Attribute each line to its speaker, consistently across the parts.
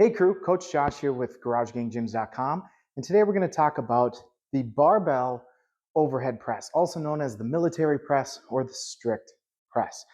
Speaker 1: Hey crew, Coach Josh here with GarageGangGyms.com, and today we're going to talk about the barbell overhead press, also known as the military press or the strict press.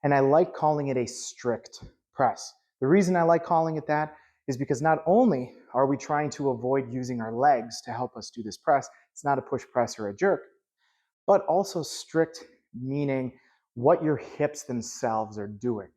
Speaker 1: And I like calling it a strict press. The reason I like calling it that is because not only are we trying to avoid using our legs to help us do this press, it's not a push press or a jerk, but also strict meaning what your hips themselves are doing.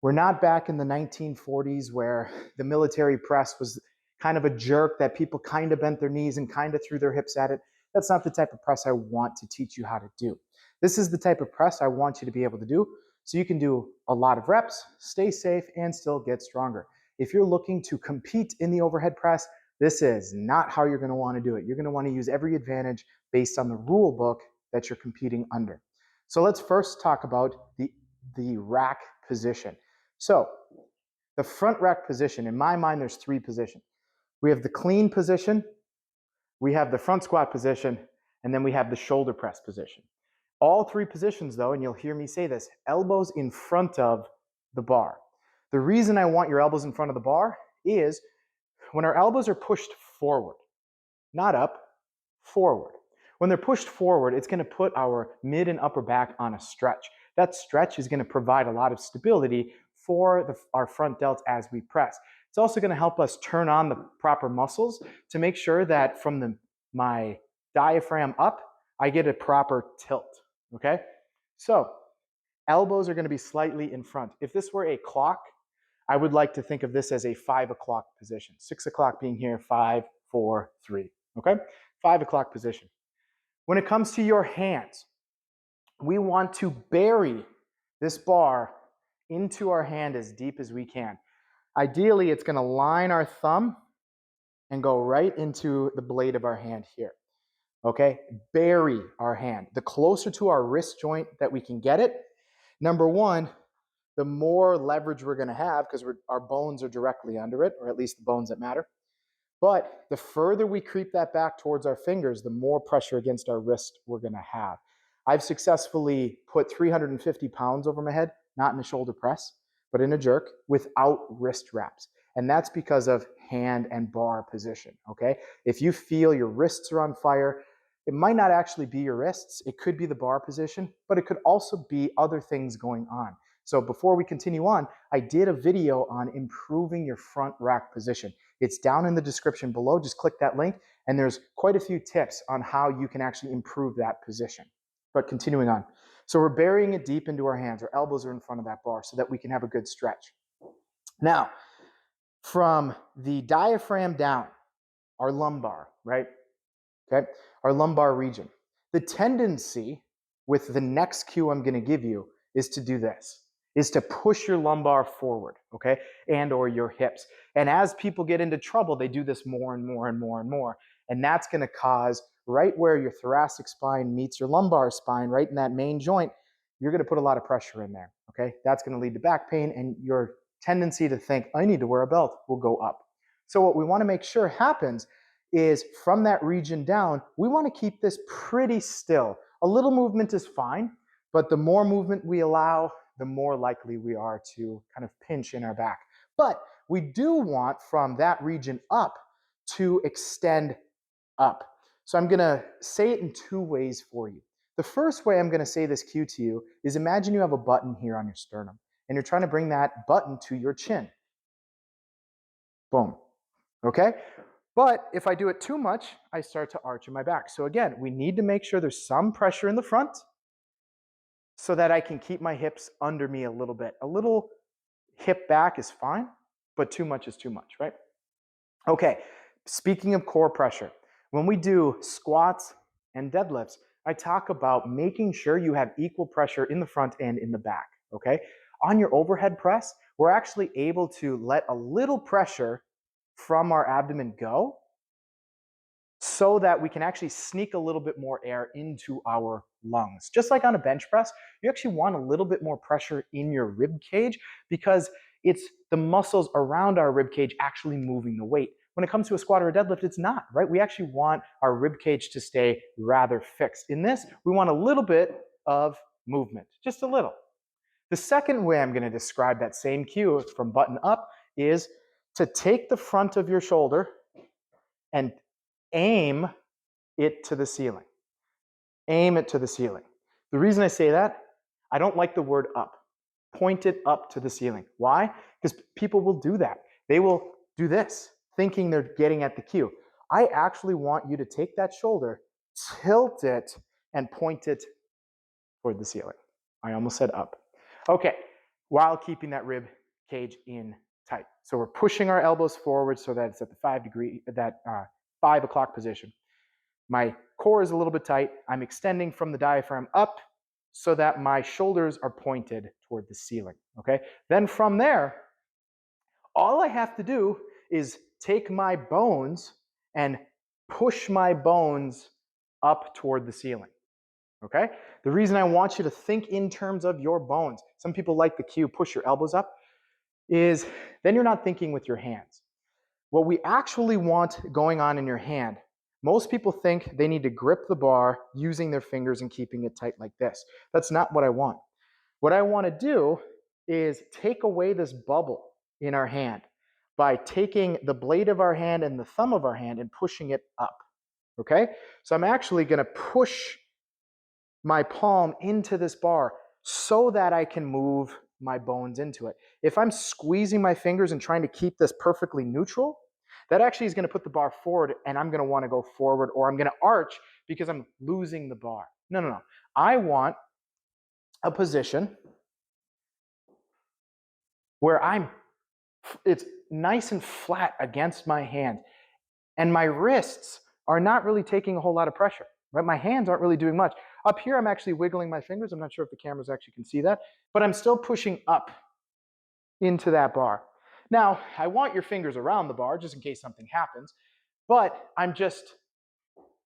Speaker 1: We're not back in the 1940s where the military press was kind of a jerk that people kind of bent their knees and kind of threw their hips at it. That's not the type of press I want to teach you how to do. This is the type of press I want you to be able to do so you can do a lot of reps, stay safe, and still get stronger. If you're looking to compete in the overhead press, this is not how you're going to want to do it. You're going to want to use every advantage based on the rule book that you're competing under. So let's first talk about the rack position. So the front rack position, in my mind, there's three positions. We have the clean position, we have the front squat position, and then we have the shoulder press position. All three positions, though, and you'll hear me say this, elbows in front of the bar. The reason I want your elbows in front of the bar is when our elbows are pushed forward, not up, forward. When they're pushed forward, it's going to put our mid and upper back on a stretch. That stretch is going to provide a lot of stability for our front delts as we press. It's also going to help us turn on the proper muscles to make sure that from my diaphragm up, I get a proper tilt, okay? So elbows are going to be slightly in front. If this were a clock, I would like to think of this as a 5 o'clock position. 6 o'clock being here, 5, 4, 3, okay? 5 o'clock position. When it comes to your hands, we want to bury this bar into our hand as deep as we can. Ideally, it's going to line our thumb and go right into the blade of our hand here. Okay? Bury our hand. The closer to our wrist joint that we can get it, number one, the more leverage we're going to have because our bones are directly under it, or at least the bones that matter. But the further we creep that back towards our fingers, the more pressure against our wrist we're going to have. I've successfully put 350 pounds over my head, not in a shoulder press, but in a jerk without wrist wraps. And that's because of hand and bar position, okay? If you feel your wrists are on fire, it might not actually be your wrists. It could be the bar position, but it could also be other things going on. So before we continue on, I did a video on improving your front rack position. It's down in the description below. Just click that link, and there's quite a few tips on how you can actually improve that position. But continuing on. So we're burying it deep into our hands. Our elbows are in front of that bar so that we can have a good stretch. Now, from the diaphragm down, our lumbar, right? Okay, our lumbar region. The tendency with the next cue I'm going to give you is to do this, is to push your lumbar forward, okay, and or your hips. And as people get into trouble, they do this more and more and more and more. And that's going to cause right where your thoracic spine meets your lumbar spine, right in that main joint, you're going to put a lot of pressure in there, okay? That's going to lead to back pain, and your tendency to think, I need to wear a belt, will go up. So what we want to make sure happens is from that region down, we want to keep this pretty still. A little movement is fine, but the more movement we allow, the more likely we are to kind of pinch in our back. But we do want from that region up to extend up. So I'm going to say it in two ways for you. The first way I'm going to say this cue to you is imagine you have a button here on your sternum, and you're trying to bring that button to your chin. Boom. Okay? But if I do it too much, I start to arch in my back. So again, we need to make sure there's some pressure in the front so that I can keep my hips under me a little bit. A little hip back is fine, but too much is too much, right? Okay, speaking of core pressure, when we do squats and deadlifts, I talk about making sure you have equal pressure in the front and in the back, okay? On your overhead press, we're actually able to let a little pressure from our abdomen go so that we can actually sneak a little bit more air into our lungs. Just like on a bench press, you actually want a little bit more pressure in your rib cage because it's the muscles around our rib cage actually moving the weight. When it comes to a squat or a deadlift, it's not, right? We actually want our rib cage to stay rather fixed. In this, we want a little bit of movement, just a little. The second way I'm going to describe that same cue from button up is to take the front of your shoulder and aim it to the ceiling. Aim it to the ceiling. The reason I say that, I don't like the word up. Point it up to the ceiling. Why? Because people will do that. They will do this, thinking they're getting at the cue. I actually want you to take that shoulder, tilt it, and point it toward the ceiling. I almost said up. Okay, while keeping that rib cage in tight. So we're pushing our elbows forward so that it's at the 5 o'clock position. My core is a little bit tight. I'm extending from the diaphragm up so that my shoulders are pointed toward the ceiling, okay? Then from there, all I have to do is take my bones and push my bones up toward the ceiling, okay? The reason I want you to think in terms of your bones, some people like the cue, push your elbows up, is then you're not thinking with your hands. What we actually want going on in your hand, most people think they need to grip the bar using their fingers and keeping it tight like this. That's not what I want. What I want to do is take away this bubble in our hand by taking the blade of our hand and the thumb of our hand and pushing it up, okay? So I'm actually going to push my palm into this bar so that I can move my bones into it. If I'm squeezing my fingers and trying to keep this perfectly neutral, that actually is going to put the bar forward and I'm going to want to go forward, or I'm going to arch because I'm losing the bar. No. I want a position where it's nice and flat against my hand and my wrists are not really taking a whole lot of pressure, right? My hands aren't really doing much. Up here, I'm actually wiggling my fingers. I'm not sure if the cameras actually can see that, but I'm still pushing up into that bar. Now, I want your fingers around the bar just in case something happens, but I'm just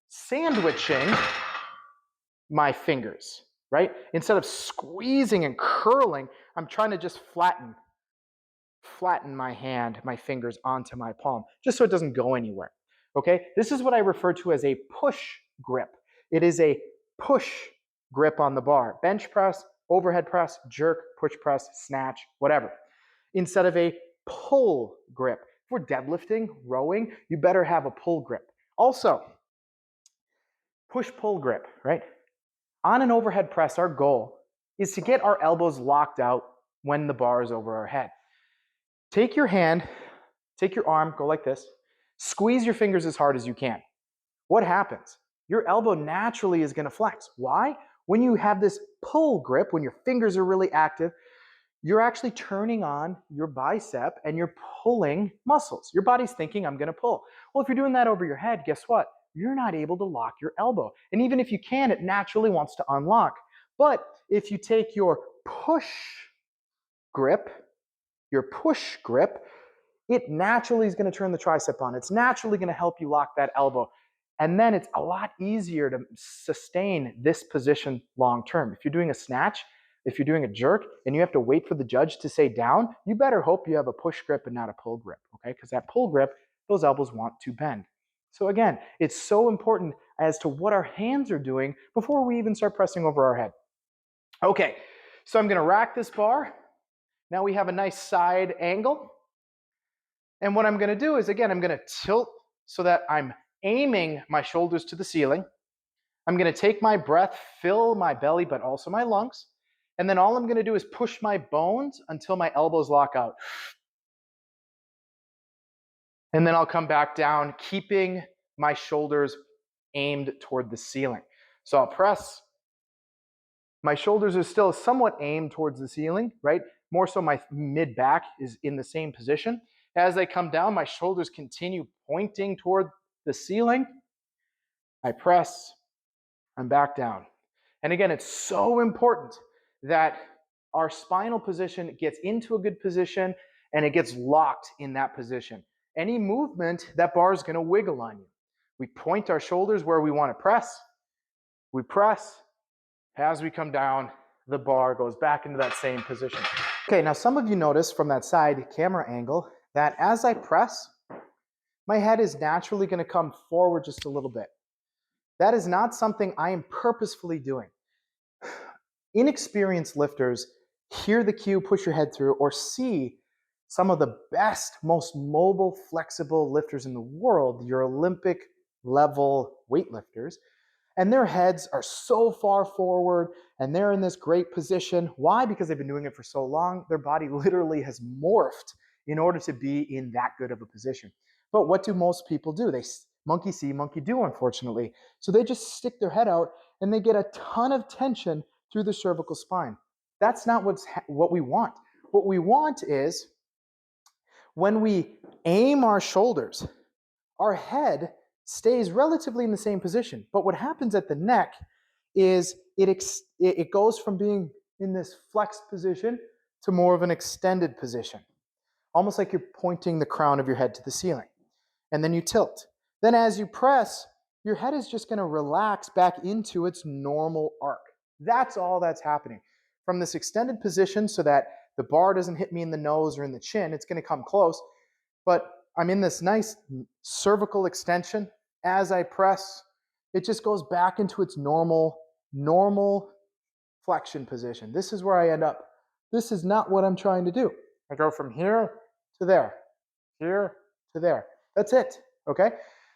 Speaker 1: sandwiching my fingers, right? Instead of squeezing and curling, I'm trying to just flatten my hand, my fingers onto my palm, just so it doesn't go anywhere, okay? This is what I refer to as a push grip. It is a push grip on the bar. Bench press, overhead press, jerk, push press, snatch, whatever. Instead of a pull grip. If we're deadlifting, rowing, you better have a pull grip. Also, push-pull grip, right? On an overhead press, our goal is to get our elbows locked out when the bar is over our head. Take your hand, take your arm, go like this, squeeze your fingers as hard as you can. What happens? Your elbow naturally is going to flex. Why? When you have this pull grip, when your fingers are really active, you're actually turning on your bicep and you're pulling muscles. Your body's thinking, I'm going to pull. Well, if you're doing that over your head, guess what? You're not able to lock your elbow. And even if you can, it naturally wants to unlock. But if you take your push grip, it naturally is going to turn the tricep on. It's naturally going to help you lock that elbow. And then it's a lot easier to sustain this position long term. If you're doing a snatch, if you're doing a jerk, and you have to wait for the judge to say down, you better hope you have a push grip and not a pull grip, okay? Because that pull grip, those elbows want to bend. So again, it's so important as to what our hands are doing before we even start pressing over our head. Okay, so I'm going to rack this bar. Now we have a nice side angle. And what I'm going to do is, again, I'm going to tilt so that I'm aiming my shoulders to the ceiling. I'm going to take my breath, fill my belly, but also my lungs. And then all I'm going to do is push my bones until my elbows lock out. And then I'll come back down, keeping my shoulders aimed toward the ceiling. So I'll press. My shoulders are still somewhat aimed towards the ceiling, right? More so my mid-back is in the same position. As I come down, my shoulders continue pointing toward the ceiling. I press, I'm back down. And again, it's so important that our spinal position gets into a good position and it gets locked in that position. Any movement, that bar is going to wiggle on you. We point our shoulders where we want to press. We press. As we come down, the bar goes back into that same position. Okay, now some of you notice from that side camera angle that as I press, my head is naturally going to come forward just a little bit. That is not something I am purposefully doing. Inexperienced lifters hear the cue, push your head through, or see some of the best, most mobile, flexible lifters in the world, your Olympic level weightlifters, and their heads are so far forward and they're in this great position. Why? Because they've been doing it for so long. Their body literally has morphed in order to be in that good of a position. But what do most people do? They monkey see, monkey do, unfortunately. So they just stick their head out and they get a ton of tension through the cervical spine. That's not what we want. What we want is when we aim our shoulders, our head stays relatively in the same position. But what happens at the neck is it goes from being in this flexed position to more of an extended position, almost like you're pointing the crown of your head to the ceiling. And then you tilt. Then as you press, your head is just going to relax back into its normal arc. That's all that's happening. From this extended position so that the bar doesn't hit me in the nose or in the chin, it's going to come close, but I'm in this nice cervical extension. As I press, it just goes back into its normal flexion position. This is where I end up. This is not what I'm trying to do. I go from here to there, here to there. That's it, okay?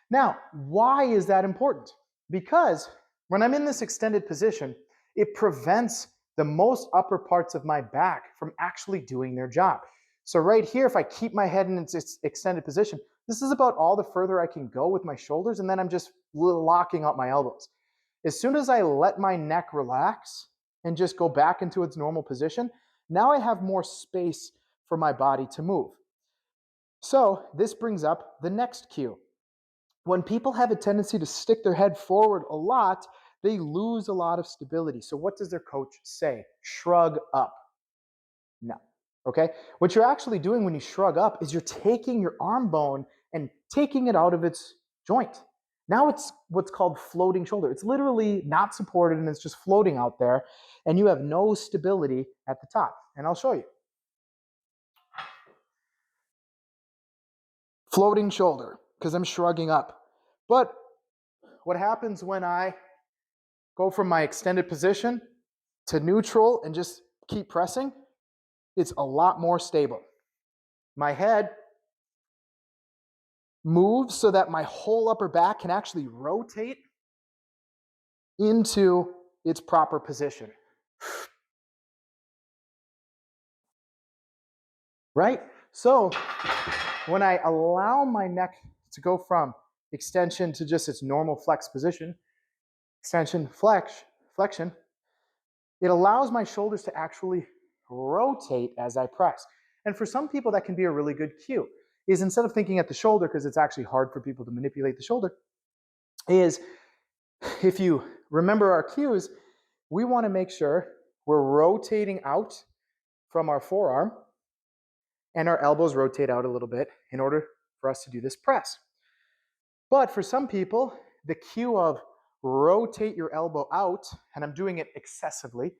Speaker 1: Now, why is that important? Because when I'm in this extended position, it prevents the most upper parts of my back from actually doing their job. So right here, if I keep my head in its extended position, this is about all the further I can go with my shoulders, and then I'm just locking up my elbows. As soon as I let my neck relax and just go back into its normal position, now I have more space for my body to move. So this brings up the next cue. When people have a tendency to stick their head forward a lot, they lose a lot of stability. So what does their coach say? Shrug up. No. Okay? What you're actually doing when you shrug up is you're taking your arm bone and taking it out of its joint. Now it's what's called floating shoulder. It's literally not supported and it's just floating out there, and you have no stability at the top. And I'll show you. Floating shoulder, because I'm shrugging up. But what happens when I go from my extended position to neutral and just keep pressing? It's a lot more stable. My head moves so that my whole upper back can actually rotate into its proper position. Right? So when I allow my neck to go from extension to just its normal flex position, extension, flexion, it allows my shoulders to actually rotate as I press. And for some people, that can be a really good cue, is instead of thinking at the shoulder, because it's actually hard for people to manipulate the shoulder, is if you remember our cues, we want to make sure we're rotating out from our forearm and our elbows rotate out a little bit in order for us to do this press. But for some people, the cue of rotate your elbow out, and I'm doing it excessively,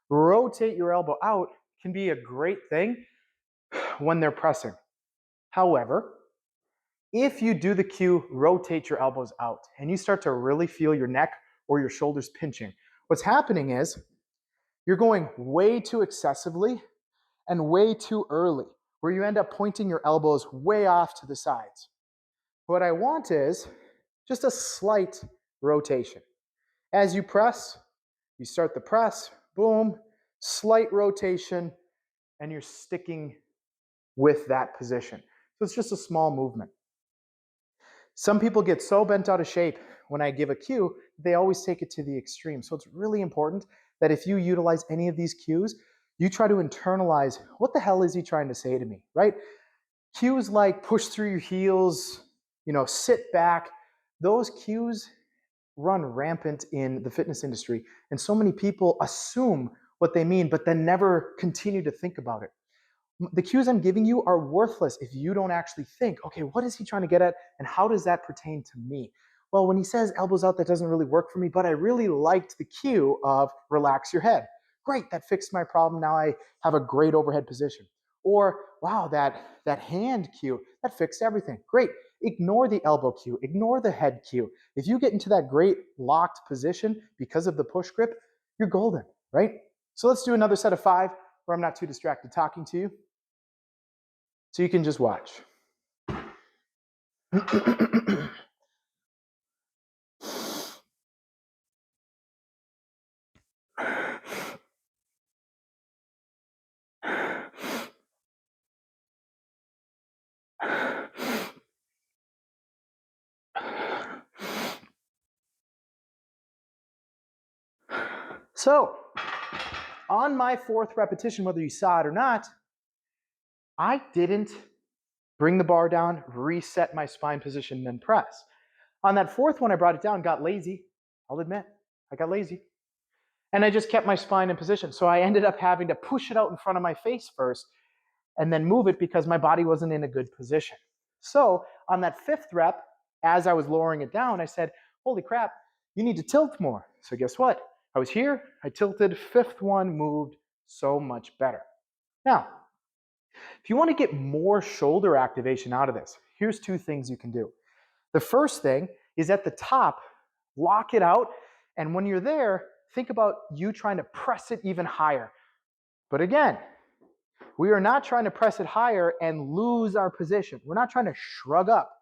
Speaker 1: rotate your elbow out can be a great thing when they're pressing. However, if you do the cue, rotate your elbows out, and you start to really feel your neck or your shoulders pinching, what's happening is you're going way too excessively and way too early, where you end up pointing your elbows way off to the sides. What I want is just a slight rotation. As you press, you start the press, boom, slight rotation, and you're sticking with that position. So it's just a small movement. Some people get so bent out of shape when I give a cue, they always take it to the extreme. So it's really important that if you utilize any of these cues, you try to internalize, what the hell is he trying to say to me, right? Cues like push through your heels, sit back, those cues run rampant in the fitness industry. And so many people assume what they mean, but then never continue to think about it. The cues I'm giving you are worthless if you don't actually think, okay, what is he trying to get at and how does that pertain to me? Well, when he says elbows out, that doesn't really work for me, but I really liked the cue of relax your head. Great, that fixed my problem. Now I have a great overhead position. Or, wow, that hand cue, that fixed everything. Great. Ignore the elbow cue, ignore the head cue. If you get into that great locked position because of the push grip, you're golden, right? So let's do another set of 5 where I'm not too distracted talking to you. So you can just watch. So, on my fourth repetition, whether you saw it or not, I didn't bring the bar down, reset my spine position, then press. On that fourth one, I brought it down, got lazy. I'll admit, I got lazy. And I just kept my spine in position. So I ended up having to push it out in front of my face first and then move it because my body wasn't in a good position. So on that fifth rep, as I was lowering it down, I said, holy crap, you need to tilt more. So guess what? I was here, I tilted, fifth one moved so much better. Now, if you want to get more shoulder activation out of this, here's two things you can do. The first thing is at the top, lock it out. And when you're there, think about you trying to press it even higher. But again, we are not trying to press it higher and lose our position. We're not trying to shrug up.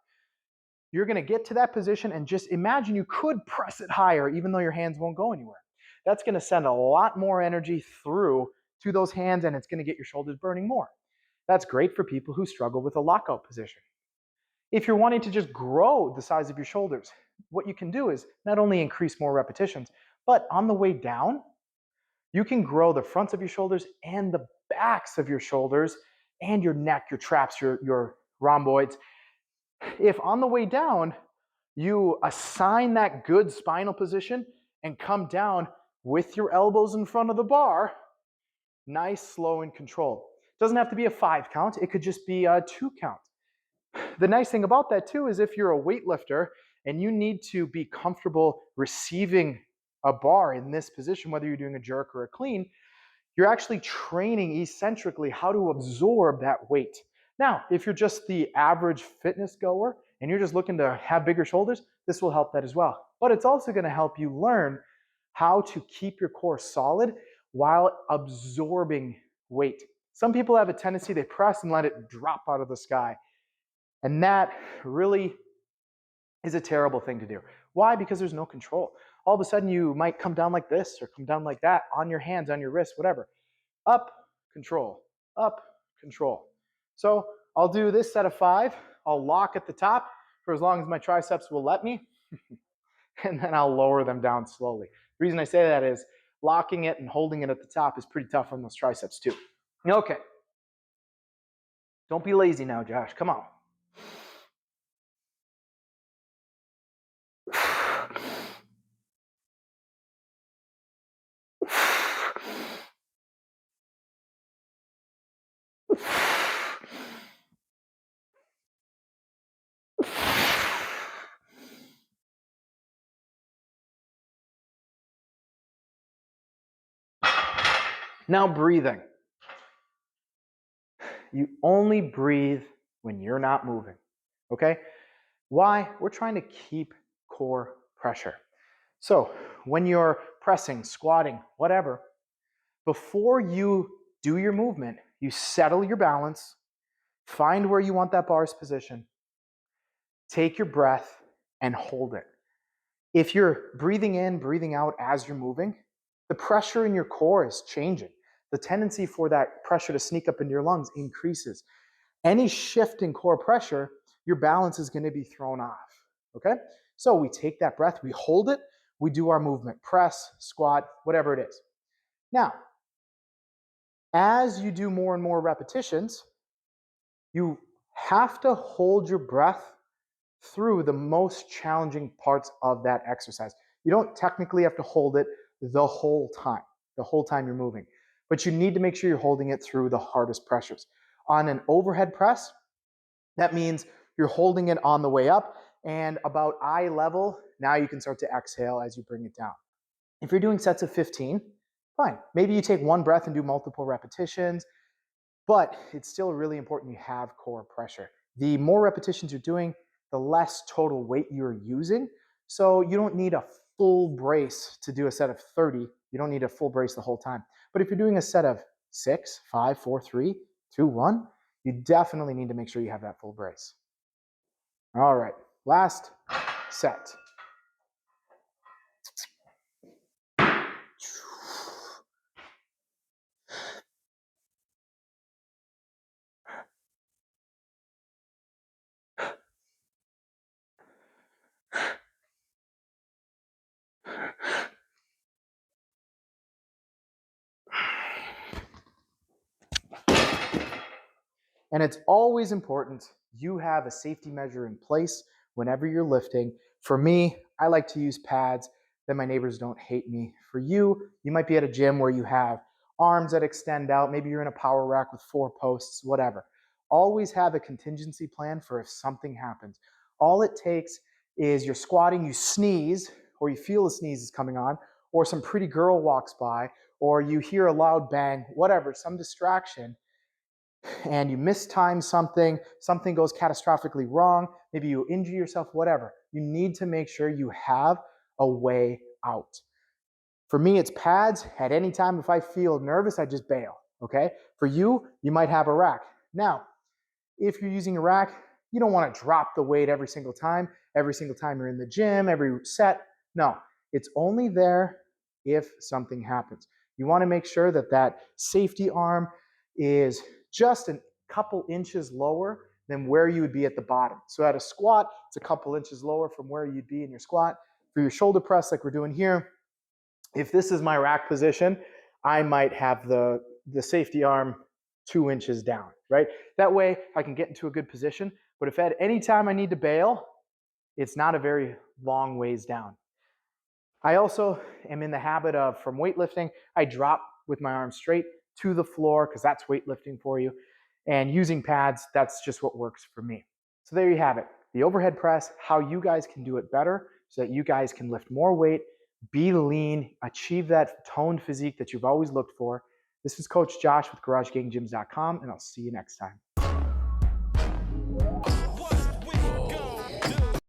Speaker 1: You're going to get to that position and just imagine you could press it higher even though your hands won't go anywhere. That's going to send a lot more energy through to those hands and it's going to get your shoulders burning more. That's great for people who struggle with a lockout position. If you're wanting to just grow the size of your shoulders, what you can do is not only increase more repetitions, but on the way down, you can grow the fronts of your shoulders and the backs of your shoulders and your neck, your traps, your rhomboids. If on the way down, you assign that good spinal position and come down with your elbows in front of the bar, nice, slow, and controlled. It doesn't have to be a 5 count. It could just be a 2 count. The nice thing about that too is if you're a weightlifter and you need to be comfortable receiving a bar in this position, whether you're doing a jerk or a clean, you're actually training eccentrically how to absorb that weight. Now, if you're just the average fitness goer and you're just looking to have bigger shoulders, this will help that as well. But it's also going to help you learn how to keep your core solid while absorbing weight. Some people have a tendency, they press and let it drop out of the sky. And that really is a terrible thing to do. Why? Because there's no control. All of a sudden you might come down like this or come down like that on your hands, on your wrists, whatever. Up, control, up, control. So I'll do this set of 5. I'll lock at the top for as long as my triceps will let me. And then I'll lower them down slowly. The reason I say that is locking it and holding it at the top is pretty tough on those triceps too. Okay. Don't be lazy now, Josh. Come on. Now breathing. You only breathe when you're not moving, okay? Why? We're trying to keep core pressure. So when you're pressing, squatting, whatever, before you do your movement, you settle your balance, find where you want that bar's position, take your breath, and hold it. If you're breathing in, breathing out as you're moving, the pressure in your core is changing. The tendency for that pressure to sneak up into your lungs increases. Any shift in core pressure, your balance is going to be thrown off. Okay? So we take that breath, we hold it, we do our movement, press, squat, whatever it is. Now, as you do more and more repetitions, you have to hold your breath through the most challenging parts of that exercise. You don't technically have to hold it the whole time you're moving, but you need to make sure you're holding it through the hardest pressures. On an overhead press, that means you're holding it on the way up and about eye level, now you can start to exhale as you bring it down. If you're doing sets of 15, fine. Maybe you take one breath and do multiple repetitions, but it's still really important you have core pressure. The more repetitions you're doing, the less total weight you're using. So you don't need a full brace to do a set of 30. You don't need a full brace the whole time. But if you're doing a set of 6, 5, 4, 3, 2, 1, you definitely need to make sure you have that full brace. All right, last set. And it's always important you have a safety measure in place whenever you're lifting. For me, I like to use pads, then my neighbors don't hate me. For you, you might be at a gym where you have arms that extend out. Maybe you're in a power rack with 4 posts, whatever. Always have a contingency plan for if something happens. All it takes is you're squatting, you sneeze, or you feel a sneeze is coming on, or some pretty girl walks by, or you hear a loud bang, whatever, some distraction, and you mistime something, something goes catastrophically wrong, maybe you injure yourself, whatever. You need to make sure you have a way out. For me, it's pads. At any time, if I feel nervous, I just bail, okay? For you, you might have a rack. Now, if you're using a rack, you don't want to drop the weight every single time you're in the gym, every set. No, it's only there if something happens. You want to make sure that that safety arm is just a couple inches lower than where you would be at the bottom. So at a squat, it's a couple inches lower from where you'd be in your squat. For your shoulder press, like we're doing here, if this is my rack position, I might have the safety arm 2 inches down, right? That way I can get into a good position. But if at any time I need to bail, it's not a very long ways down. I also am in the habit of, from weightlifting, I drop with my arms straight to the floor because that's weightlifting for you. And using pads, that's just what works for me. So there you have it. The overhead press, how you guys can do it better so that you guys can lift more weight, be lean, achieve that toned physique that you've always looked for. This is Coach Josh with GarageGangGyms.com, and I'll see you next time.